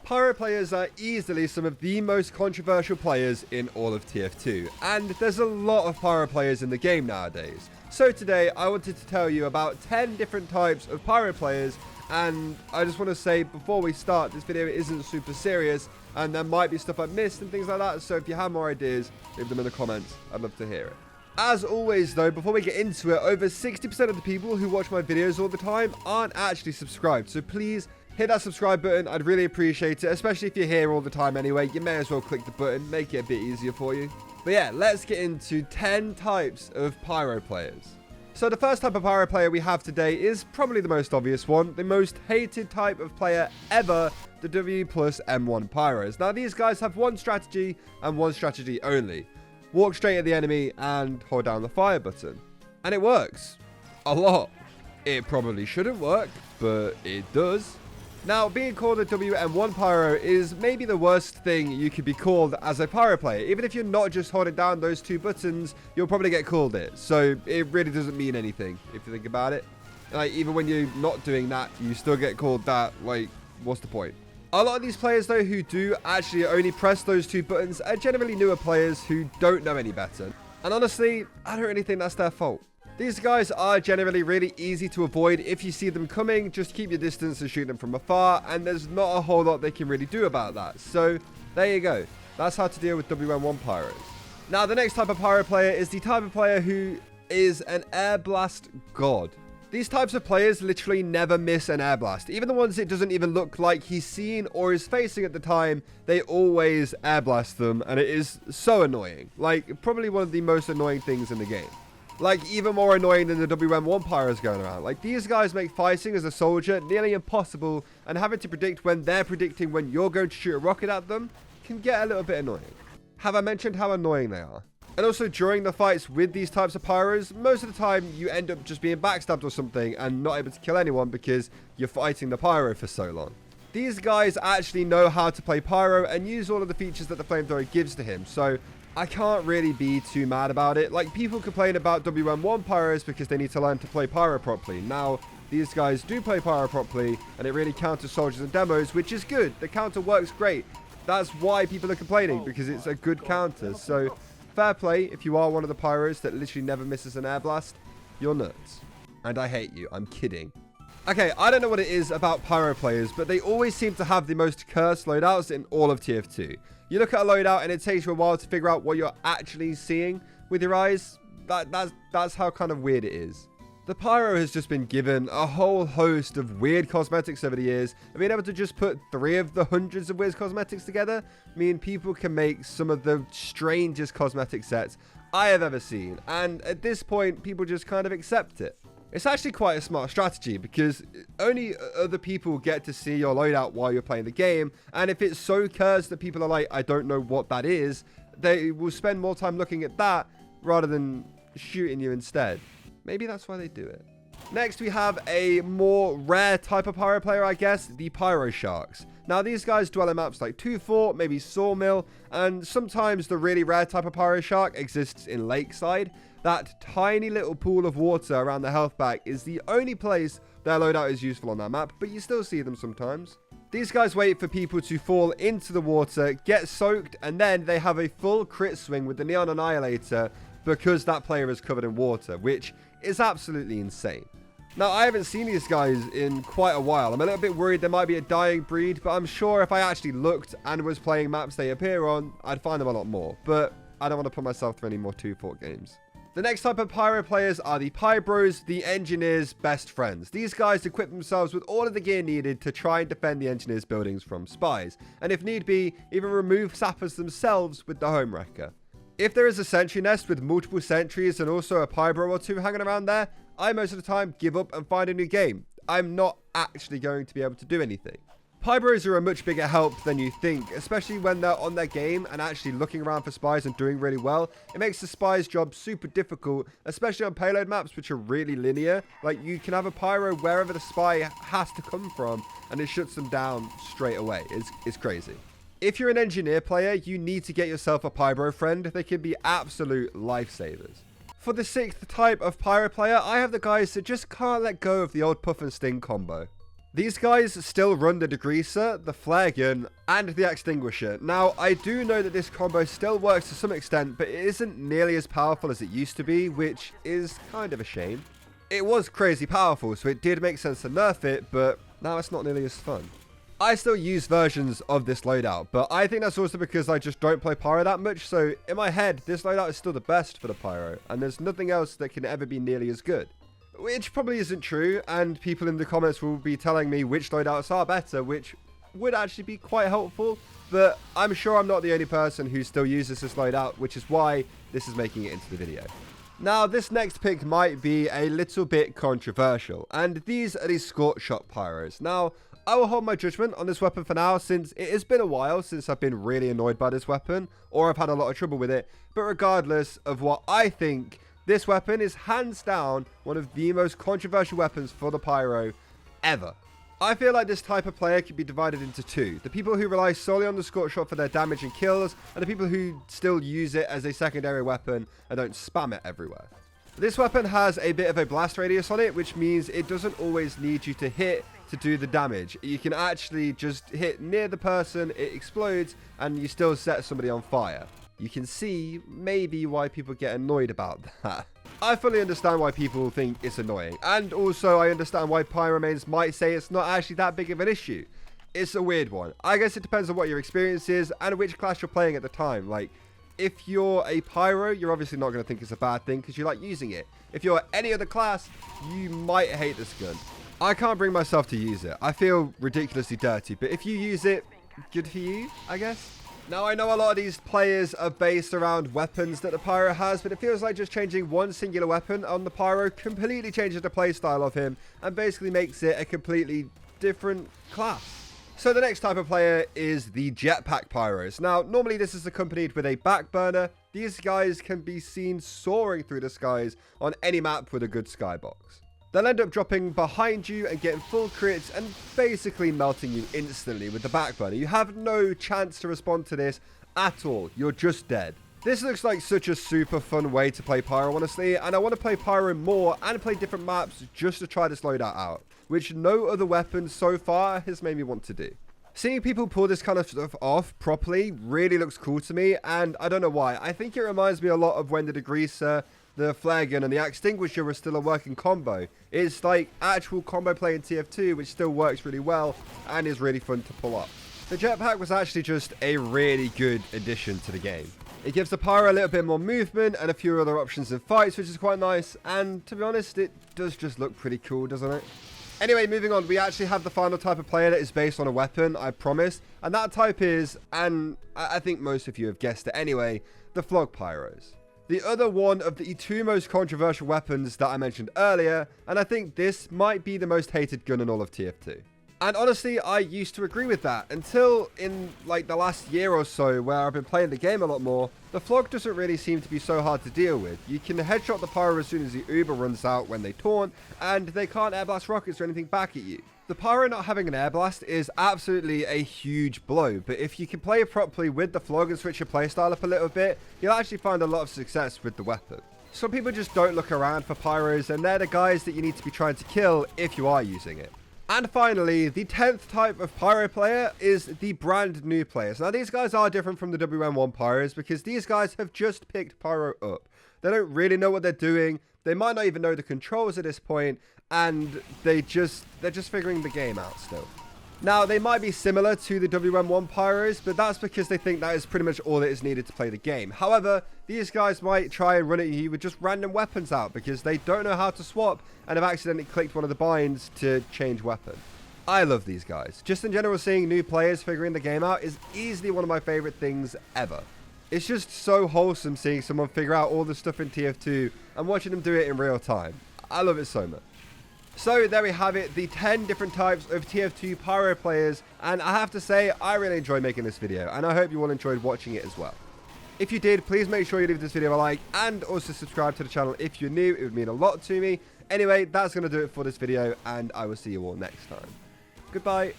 Pyro players are easily some of the most controversial players in all of TF2, and there's a lot of Pyro players in the game nowadays. So today I wanted to tell you about 10 different types of Pyro players, and I just want to say before we start, this video isn't super serious and there might be stuff I've missed and things like that, so if you have more ideas, leave them in the comments. I'd love to hear it. As always though, before we get into it, over 60% of the people who watch my videos all the time aren't actually subscribed, so please hit that subscribe button. I'd really appreciate it, especially if you're here all the time anyway. You may as well click the button, make it a bit easier for you. But yeah, let's get into 10 types of Pyro players. So the first type of Pyro player we have today is probably the most obvious one, the most hated type of player ever, the WM1 Pirates. Now these guys have one strategy and one strategy only. Walk straight at the enemy and hold down the fire button. And it works. A lot. It probably shouldn't work, but it does. Now, being called a WM1 Pyro is maybe the worst thing you could be called as a Pyro player. Even if you're not just holding down those two buttons, you'll probably get called it. So it really doesn't mean anything if you think about it. Like, even when you're not doing that, you still get called that. Like, what's the point? A lot of these players, though, who do actually only press those two buttons are generally newer players who don't know any better. And honestly, I don't really think that's their fault. These guys are generally really easy to avoid. If you see them coming, just keep your distance and shoot them from afar, and there's not a whole lot they can really do about that. So there you go. That's how to deal with WM1 Pirates. Now, the next type of Pyro player is the type of player who is an Airblast God. These types of players literally never miss an airblast. Even the ones it doesn't even look like he's seen or is facing at the time, they always airblast them, and it is so annoying. Like, probably one of the most annoying things in the game. Like, even more annoying than the WM1 Pyros going around. Like, these guys make fighting as a soldier nearly impossible, and having to predict when they're predicting when you're going to shoot a rocket at them can get a little bit annoying. Have I mentioned how annoying they are? And also, during the fights with these types of Pyros, most of the time you end up just being backstabbed or something and not able to kill anyone because you're fighting the Pyro for so long. These guys actually know how to play Pyro and use all of the features that the flamethrower gives to him, so I can't really be too mad about it. Like, people complain about WM1 Pyros because they need to learn to play Pyro properly. Now, these guys do play Pyro properly, and it really counters soldiers and demos, which is good. The counter works great. That's why people are complaining, because it's a good counter. So, fair play if you are one of the Pyros that literally never misses an air blast. You're nuts. And I hate you. I'm kidding. Okay, I don't know what it is about Pyro players, but they always seem to have the most cursed loadouts in all of TF2. You look at a loadout and it takes you a while to figure out what you're actually seeing with your eyes. That's how kind of weird it is. The Pyro has just been given a whole host of weird cosmetics over the years, and being able to just put 3 of the hundreds of weird cosmetics together mean people can make some of the strangest cosmetic sets I have ever seen, and at this point people just kind of accept it. It's actually quite a smart strategy because only other people get to see your loadout while you're playing the game, and if it's so cursed that people are like, I don't know what that is, they will spend more time looking at that rather than shooting you instead. Maybe that's why they do it. Next, we have a more rare type of Pyro player, I guess, the Pyro Sharks. Now, these guys dwell in maps like 2-4, maybe Sawmill, and sometimes the really rare type of Pyro Shark exists in Lakeside. That tiny little pool of water around the health pack is the only place their loadout is useful on that map, but you still see them sometimes. These guys wait for people to fall into the water, get soaked, and then they have a full crit swing with the Neon Annihilator because that player is covered in water, which is absolutely insane. Now, I haven't seen these guys in quite a while. I'm a little bit worried there might be a dying breed, but I'm sure if I actually looked and was playing maps they appear on, I'd find them a lot more. But I don't want to put myself through any more 2-4 games. The next type of Pyro players are the Pybros, the Engineer's best friends. These guys equip themselves with all of the gear needed to try and defend the Engineer's buildings from spies, and if need be, even remove sappers themselves with the Home Wrecker. If there is a sentry nest with multiple sentries and also a Pybro or two hanging around there, I most of the time give up and find a new game. I'm not actually going to be able to do anything. Pybros are a much bigger help than you think, especially when they're on their game and actually looking around for spies and doing really well. It makes the spy's job super difficult, especially on payload maps which are really linear. Like, you can have a Pyro wherever the spy has to come from and it shuts them down straight away. It's crazy. If you're an Engineer player, you need to get yourself a Pybro friend. They can be absolute lifesavers. For the 6th type of Pyro player, I have the guys that just can't let go of the old Puff and Sting combo. These guys still run the degreaser, the flare gun, and the extinguisher. Now, I do know that this combo still works to some extent, but it isn't nearly as powerful as it used to be, which is kind of a shame. It was crazy powerful, so it did make sense to nerf it, but now it's not nearly as fun. I still use versions of this loadout, but I think that's also because I just don't play Pyro that much, so in my head, this loadout is still the best for the Pyro, and there's nothing else that can ever be nearly as good. Which probably isn't true, and people in the comments will be telling me which loadouts are better, which would actually be quite helpful, but I'm sure I'm not the only person who still uses this loadout, which is why this is making it into the video. Now, this next pick might be a little bit controversial, and these are the Scoreshot Pyros. Now, I will hold my judgment on this weapon for now, since it has been a while since I've been really annoyed by this weapon, or I've had a lot of trouble with it, but regardless of what I think, this weapon is hands down one of the most controversial weapons for the Pyro ever. I feel like this type of player could be divided into two. The people who rely solely on the Scoreshot for their damage and kills, and the people who still use it as a secondary weapon and don't spam it everywhere. This weapon has a bit of a blast radius on it, which means it doesn't always need you to hit to do the damage. You can actually just hit near the person, it explodes, and you still set somebody on fire. You can see maybe why people get annoyed about that. I fully understand why people think it's annoying, and also I understand why Pyromains might say it's not actually that big of an issue. It's a weird one. I guess it depends on what your experience is and which class you're playing at the time. Like, if you're a Pyro, you're obviously not going to think it's a bad thing because you like using it. If you're any other class, you might hate this gun. I can't bring myself to use it. I feel ridiculously dirty, but if you use it, good for you, I guess. Now, I know a lot of these players are based around weapons that the Pyro has, but it feels like just changing one singular weapon on the Pyro completely changes the playstyle of him and basically makes it a completely different class. So the next type of player is the Jetpack Pyros. Now, normally this is accompanied with a back burner. These guys can be seen soaring through the skies on any map with a good skybox. They'll end up dropping behind you and getting full crits and basically melting you instantly with the back burner. You have no chance to respond to this at all. You're just dead. This looks like such a super fun way to play Pyro, honestly, and I want to play Pyro more and play different maps just to try this loadout out, which no other weapon so far has made me want to do. Seeing people pull this kind of stuff off properly really looks cool to me, and I don't know why. I think it reminds me a lot of when the degreaser, the flare gun, and the extinguisher were still a working combo. It's like actual combo play in TF2, which still works really well and is really fun to pull up. The jetpack was actually just a really good addition to the game. It gives the Pyro a little bit more movement and a few other options in fights, which is quite nice, and to be honest, it does just look pretty cool, doesn't it? Anyway, moving on, we actually have the final type of player that is based on a weapon, I promise, and that type is, and I think most of you have guessed it anyway, the Flog Pyros. The other one of the two most controversial weapons that I mentioned earlier, and I think this might be the most hated gun in all of TF2. And honestly, I used to agree with that until in like the last year or so where I've been playing the game a lot more. The Flog doesn't really seem to be so hard to deal with. You can headshot the Pyro as soon as the Uber runs out when they taunt, and they can't airblast rockets or anything back at you. The Pyro not having an airblast is absolutely a huge blow, but if you can play properly with the Flog and switch your playstyle up a little bit, you'll actually find a lot of success with the weapon. Some people just don't look around for Pyros, and they're the guys that you need to be trying to kill if you are using it. And finally, the 10th type of Pyro player is the brand new players. Now, these guys are different from the WM1 Pirates because these guys have just picked Pyro up. They don't really know what they're doing. They might not even know the controls at this point, and they're just figuring the game out still. Now, they might be similar to the WM1 Pyros, but that's because they think that is pretty much all that is needed to play the game. However, these guys might try and run at you with just random weapons out because they don't know how to swap and have accidentally clicked one of the binds to change weapon. I love these guys. Just in general, seeing new players figuring the game out is easily one of my favorite things ever. It's just so wholesome seeing someone figure out all the stuff in TF2 and watching them do it in real time. I love it so much. So there we have it, the 10 different types of TF2 Pyro players, and I have to say, I really enjoyed making this video, and I hope you all enjoyed watching it as well. If you did, please make sure you leave this video a like, and also subscribe to the channel if you're new. It would mean a lot to me. Anyway, that's going to do it for this video, and I will see you all next time. Goodbye.